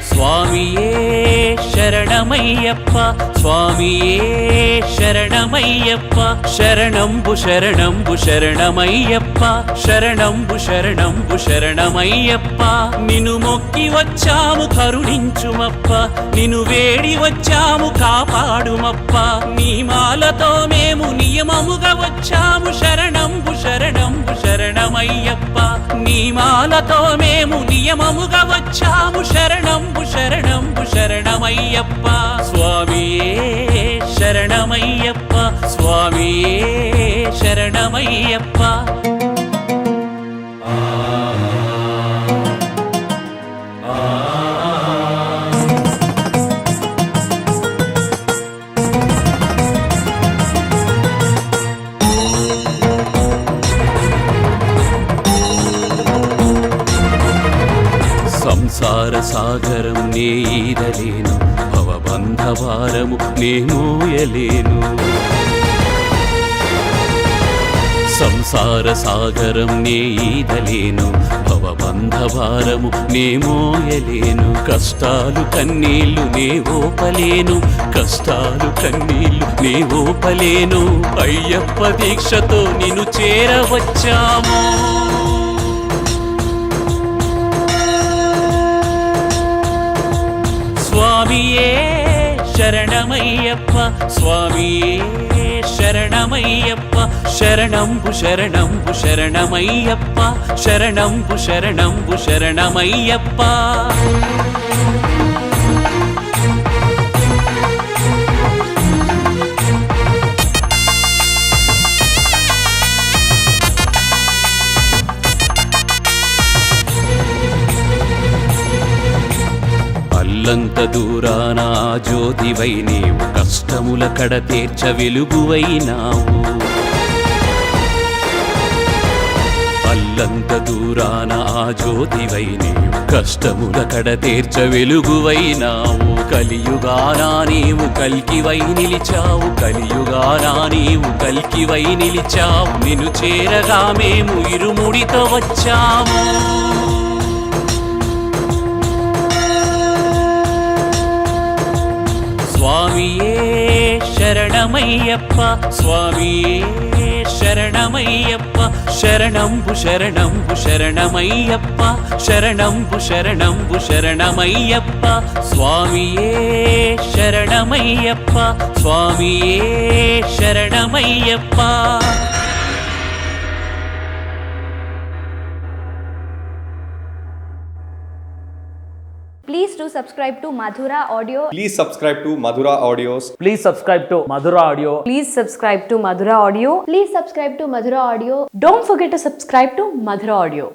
స్వామియే శరణమయ్యప్ప స్వామియే శరణమయ్యప్ప శరణంబు శరణంబు శరణమయ్యప్ప శరణంబు శరణంబు శరణమయ్యప్ప నిన్ను మొక్కి వచ్చాము కరుణించుమప్ప నిన్ను వేడి వచ్చాము కాపాడుమప్ప నీ మాలతో మేము నియమముగా వచ్చాము శరణంబు శరణంబు శరణమయ్యప్ప నీ మాలతో మేము నియమముగా వచ్చాము శరణంబు శరణంబు శరణమయ్యప్ప స్వామియే శరణమయ్యప్ప స్వామియే శరణమయ్యప్ప సంసార సాగరం నే ఈదలేను భవబంధవారము నే మోయలేను సంసార సాగరం నే ఈదలేను భవబంధవారము నే మోయలేను కష్టాలు కన్నీళ్లు నే ఓపలేను కష్టాలు కన్నీళ్లు నే ఓపలేను అయ్యప్ప దీక్షతో నిన్ను చేరవచ్చాము స్వామియే శరణమయ్యప్ప స్వామియే శరణమయ్యప్ప శరణంబు శరణంబు శరణమయ్యప్ప శరణంబు శరణంబు శరణమయ్యప్ప అల్లంత దూరాన జ్యోతివై నీవు కష్టముల కడ తీర్చ వెలుగువైనావు అల్లంత దూరాన జ్యోతివై నీవు కష్టముల కడ తీర్చ వెలుగువైనావు కలియుగానా నీవు కల్కివై నిలిచావు కలియుగానా నీవు కల్కివై నిలిచావు నిన్ను చేరగా మేము ఇరుముడితో వచ్చాము స్వామియే శరణమయ్యప్ప స్వామియే శరణమయ్యప్ప శరణంబు శరణంబు శరణమయ్యప్ప శరణంబు శరణంబు శరణమయ్యప్ప స్వామియే శరణమయ్యప్ప స్వామియే శరణమయ్యప్ప Please do subscribe to Madhura Audio. Please subscribe to Madhura Audios. Please subscribe to Madhura Audio. Please subscribe to Madhura Audio. Please subscribe to Madhura Audio. Don't forget to subscribe to Madhura Audio.